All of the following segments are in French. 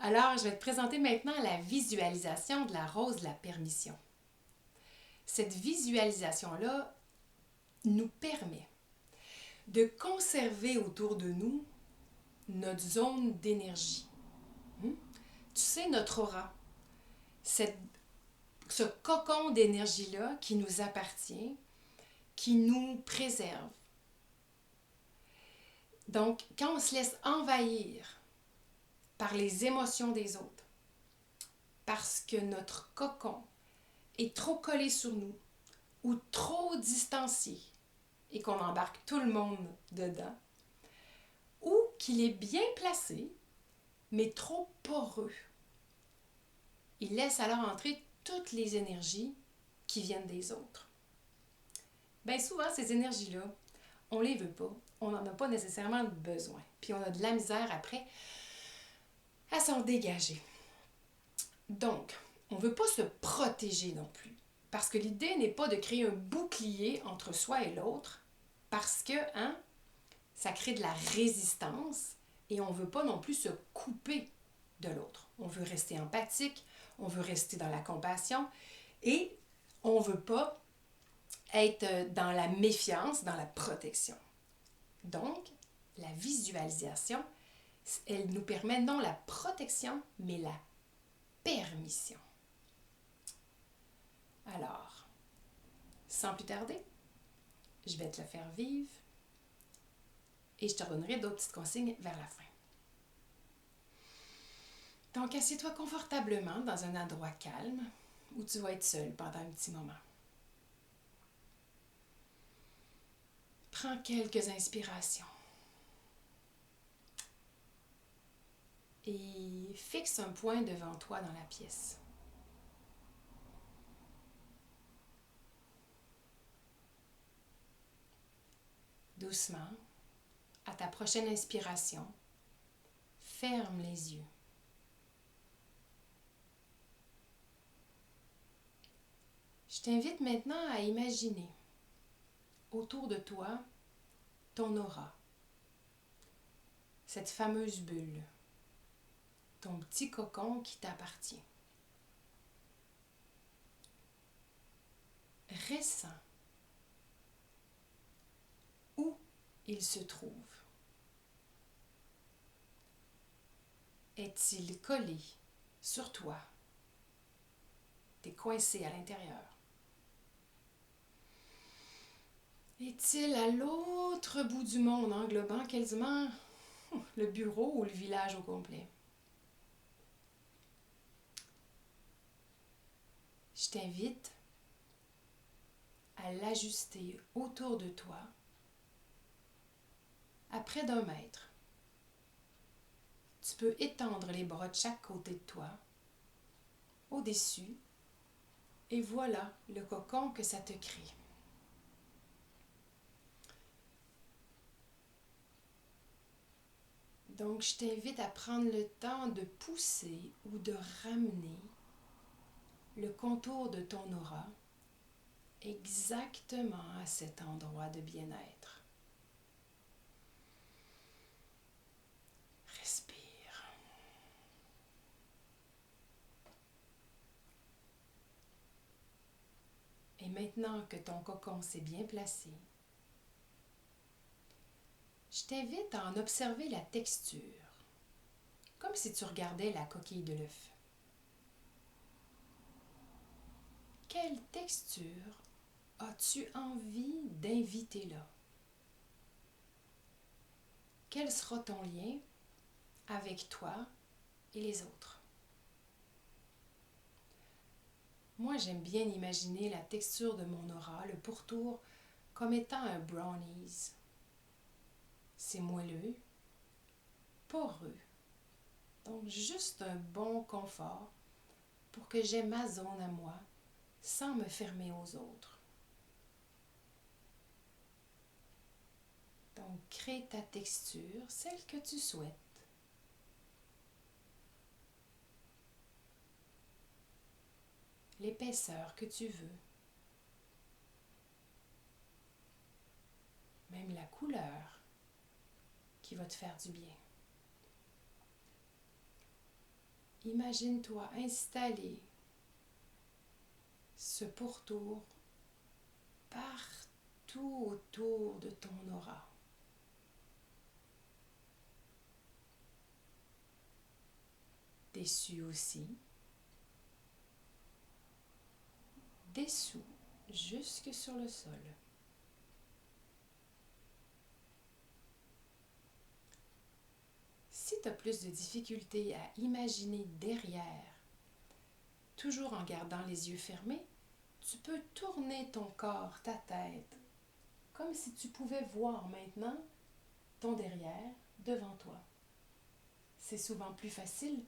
Alors, je vais te présenter maintenant la visualisation de la rose de la permission. Cette visualisation-là nous permet de conserver autour de nous notre zone d'énergie. Tu sais, notre aura, ce cocon d'énergie-là qui nous appartient, qui nous préserve. Donc, quand on se laisse envahir par les émotions des autres, parce que notre cocon est trop collé sur nous ou trop distancié et qu'on embarque tout le monde dedans, ou qu'il est bien placé, mais trop poreux. Il laisse alors entrer toutes les énergies qui viennent des autres. Bien souvent, ces énergies-là, on ne les veut pas, on n'en a pas nécessairement besoin, puis on a de la misère après à s'en dégager. Donc, on ne veut pas se protéger non plus, parce que l'idée n'est pas de créer un bouclier entre soi et l'autre, parce que ça crée de la résistance et on ne veut pas non plus se couper de l'autre. On veut rester empathique, on veut rester dans la compassion et on ne veut pas être dans la méfiance, dans la protection. Donc, la visualisation, elle nous permet non la protection, mais la permission. Alors, sans plus tarder, je vais te le faire vivre et je te redonnerai d'autres petites consignes vers la fin. Donc, assieds-toi confortablement dans un endroit calme où tu vas être seul pendant un petit moment. Prends quelques inspirations et fixe un point devant toi dans la pièce. Doucement, à ta prochaine inspiration, ferme les yeux. Je t'invite maintenant à imaginer autour de toi ton aura, cette fameuse bulle, ton petit cocon qui t'appartient. Ressens où il se trouve. Est-il collé sur toi? T'es coincé à l'intérieur. Est-il à l'autre bout du monde, englobant quasiment le bureau ou le village au complet? Je t'invite à l'ajuster autour de toi à près d'1 mètre. Tu peux étendre les bras de chaque côté de toi, au-dessus, et voilà le cocon que ça te crée. Donc, je t'invite à prendre le temps de pousser ou de ramener le contour de ton aura exactement à cet endroit de bien-être. Respire. Et maintenant que ton cocon s'est bien placé, je t'invite à en observer la texture, comme si tu regardais la coquille de l'œuf. Quelle texture as-tu envie d'inviter là? Quel sera ton lien avec toi et les autres? Moi, j'aime bien imaginer la texture de mon aura, le pourtour, comme étant un brownies. C'est moelleux, poreux, donc juste un bon confort pour que j'aie ma zone à moi sans me fermer aux autres. Donc, crée ta texture, celle que tu souhaites. L'épaisseur que tu veux. Même la couleur qui va te faire du bien. Imagine-toi installer ce pourtour partout autour de ton aura. Dessus aussi. Dessous, jusque sur le sol. Si tu as plus de difficultés à imaginer derrière, toujours en gardant les yeux fermés, tu peux tourner ton corps, ta tête, comme si tu pouvais voir maintenant ton derrière devant toi. C'est souvent plus facile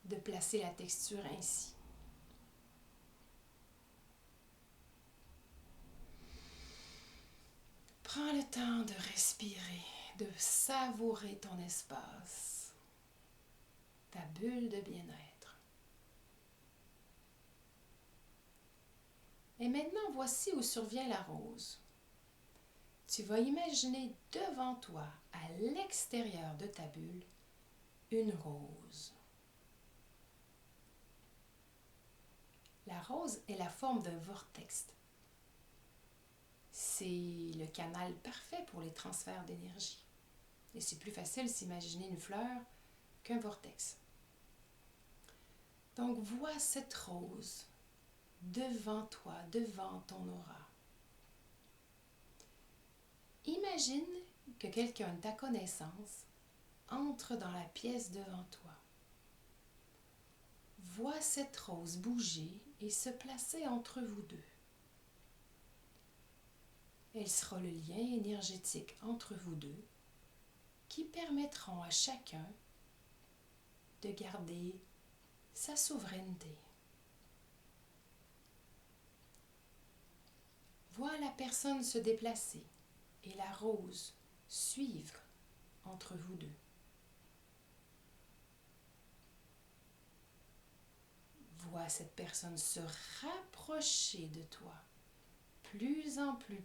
de placer la texture ainsi. Prends le temps de respirer, de savourer ton espace, ta bulle de bien-être. Et maintenant, voici où survient la rose. Tu vas imaginer devant toi, à l'extérieur de ta bulle, une rose. La rose est la forme d'un vortex. C'est le canal parfait pour les transferts d'énergie. Et c'est plus facile s'imaginer une fleur qu'un vortex. Donc, vois cette rose devant toi, devant ton aura. Imagine que quelqu'un de ta connaissance entre dans la pièce devant toi. Vois cette rose bouger et se placer entre vous deux. Elle sera le lien énergétique entre vous deux qui permettront à chacun de garder sa souveraineté. Vois la personne se déplacer et la rose suivre entre vous deux. Vois cette personne se rapprocher de toi, plus en plus,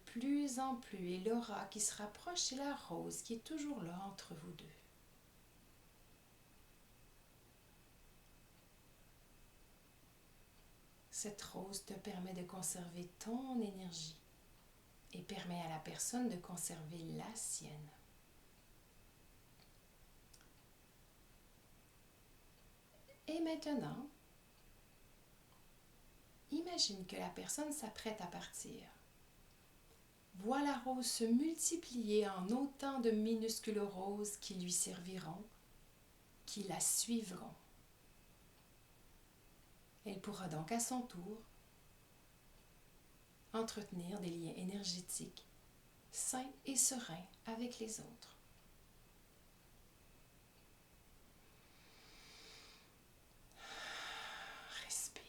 et l'aura qui se rapproche et la rose qui est toujours là entre vous deux. Cette rose te permet de conserver ton énergie et permet à la personne de conserver la sienne. Et maintenant, imagine que la personne s'apprête à partir. Vois la rose se multiplier en autant de minuscules roses qui lui serviront, qui la suivront. Elle pourra donc à son tour entretenir des liens énergétiques sains et sereins avec les autres. Respire.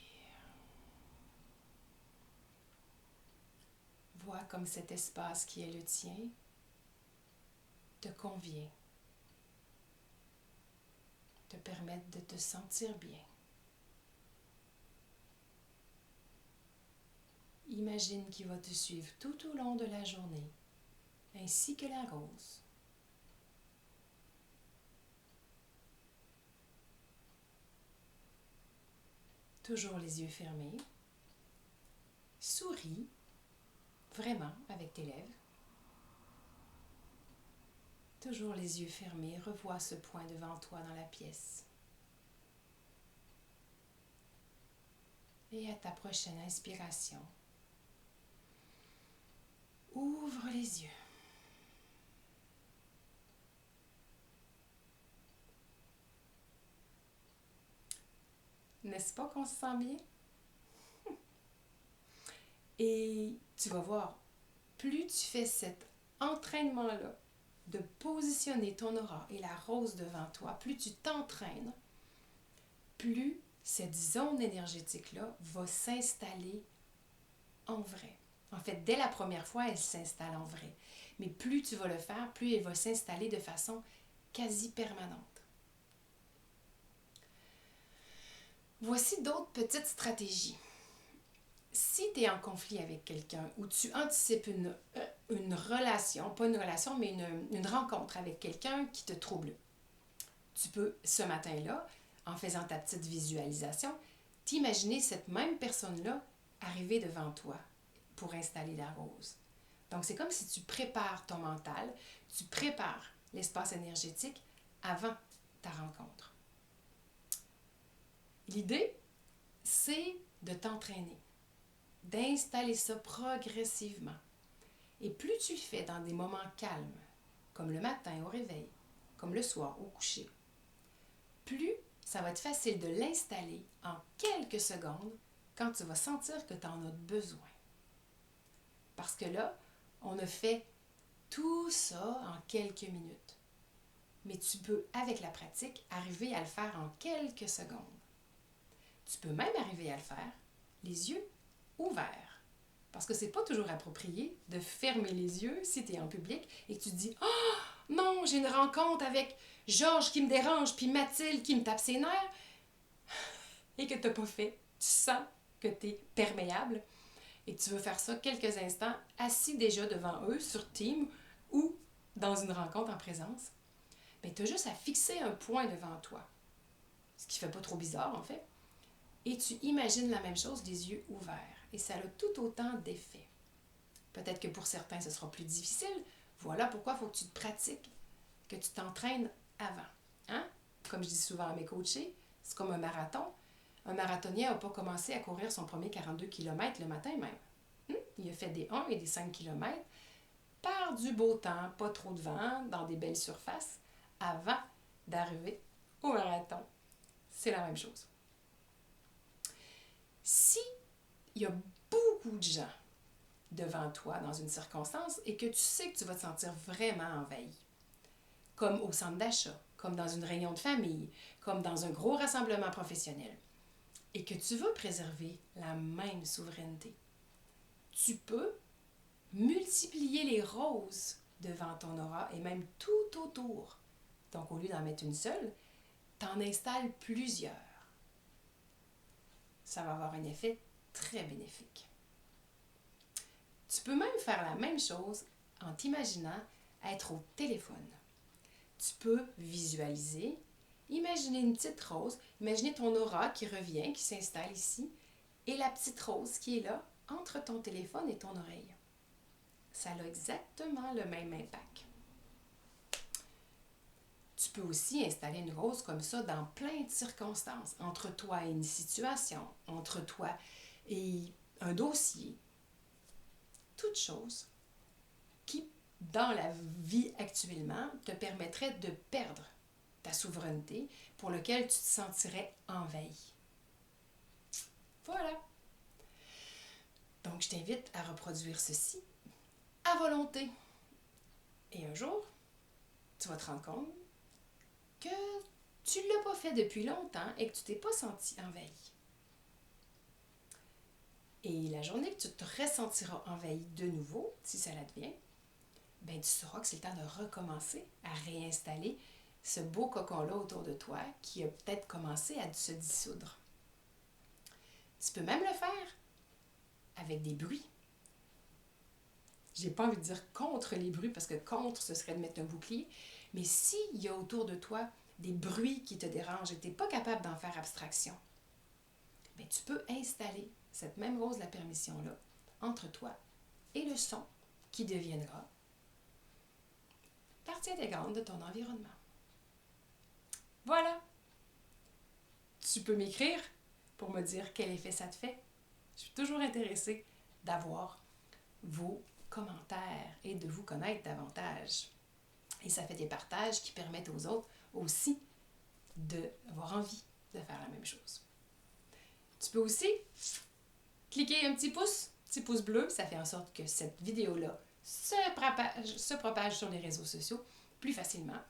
Vois comme cet espace qui est le tien te convient, te permet de te sentir bien. Imagine qu'il va te suivre tout au long de la journée, ainsi que la rose. Toujours les yeux fermés. Souris, vraiment, avec tes lèvres. Toujours les yeux fermés, revois ce point devant toi dans la pièce. Et à ta prochaine inspiration, ouvre les yeux. N'est-ce pas qu'on se sent bien? Et tu vas voir, plus tu fais cet entraînement-là de positionner ton aura et la rose devant toi, plus tu t'entraînes, plus cette zone énergétique-là va s'installer en vrai. En fait, dès la première fois, elle s'installe en vrai. Mais plus tu vas le faire, plus elle va s'installer de façon quasi permanente. Voici d'autres petites stratégies. Si tu es en conflit avec quelqu'un ou tu anticipes une relation, pas une relation, mais une rencontre avec quelqu'un qui te trouble, tu peux, ce matin-là, en faisant ta petite visualisation, t'imaginer cette même personne-là arriver devant toi pour installer la rose. Donc, c'est comme si tu prépares ton mental, tu prépares l'espace énergétique avant ta rencontre. L'idée, c'est de t'entraîner, d'installer ça progressivement. Et plus tu le fais dans des moments calmes, comme le matin au réveil, comme le soir au coucher, plus ça va être facile de l'installer en quelques secondes quand tu vas sentir que tu en as besoin. Parce que là, on a fait tout ça en quelques minutes. Mais tu peux, avec la pratique, arriver à le faire en quelques secondes. Tu peux même arriver à le faire les yeux ouverts. Parce que c'est pas toujours approprié de fermer les yeux si tu es en public et que tu te dis « Oh non, j'ai une rencontre avec Georges qui me dérange puis Mathilde qui me tape ses nerfs. » Et que tu n'as pas fait. Tu sens que tu es perméable et tu veux faire ça quelques instants assis déjà devant eux sur Teams ou dans une rencontre en présence. Bien, tu as juste à fixer un point devant toi. Ce qui ne fait pas trop bizarre en fait. Et tu imagines la même chose, les yeux ouverts. Et ça a tout autant d'effet. Peut-être que pour certains, ce sera plus difficile. Voilà pourquoi il faut que tu te pratiques, que tu t'entraînes avant. Hein? Comme je dis souvent à mes coachés, c'est comme un marathon. Un marathonien n'a pas commencé à courir son premier 42 km le matin même. Il a fait des 1 et des 5 km par du beau temps, pas trop de vent, dans des belles surfaces, avant d'arriver au marathon. C'est la même chose. Si il y a beaucoup de gens devant toi dans une circonstance et que tu sais que tu vas te sentir vraiment envahi, comme au centre d'achat, comme dans une réunion de famille, comme dans un gros rassemblement professionnel, et que tu veux préserver la même souveraineté, tu peux multiplier les roses devant ton aura et même tout autour. Donc, au lieu d'en mettre une seule, tu en installes plusieurs. Ça va avoir un effet très bénéfique. Tu peux même faire la même chose en t'imaginant être au téléphone. Tu peux visualiser, imaginer une petite rose, imaginer ton aura qui revient, qui s'installe ici, et la petite rose qui est là entre ton téléphone et ton oreille. Ça a exactement le même impact. Tu peux aussi installer une rose comme ça dans plein de circonstances, entre toi et une situation, entre toi et un dossier. Toute chose qui, dans la vie actuellement, te permettrait de perdre ta souveraineté pour laquelle tu te sentirais envahi. Voilà. Donc, je t'invite à reproduire ceci à volonté. Et un jour, tu vas te rendre compte que tu ne l'as pas fait depuis longtemps et que tu ne t'es pas senti envahi. Et la journée que tu te ressentiras envahi de nouveau, si ça l'advient, ben tu sauras que c'est le temps de recommencer à réinstaller ce beau cocon-là autour de toi qui a peut-être commencé à se dissoudre. Tu peux même le faire avec des bruits. J'ai pas envie de dire contre les bruits parce que contre, ce serait de mettre un bouclier. Mais s'il y a autour de toi des bruits qui te dérangent et que tu n'es pas capable d'en faire abstraction, bien, tu peux installer cette même rose de la permission-là entre toi et le son qui deviendra partie intégrante de ton environnement. Voilà! Tu peux m'écrire pour me dire quel effet ça te fait. Je suis toujours intéressée d'avoir vos commentaires et de vous connaître davantage. Et ça fait des partages qui permettent aux autres aussi d'avoir envie de faire la même chose. Tu peux aussi cliquer un petit pouce bleu, ça fait en sorte que cette vidéo-là se propage sur les réseaux sociaux plus facilement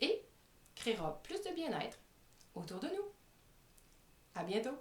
et créera plus de bien-être autour de nous. À bientôt!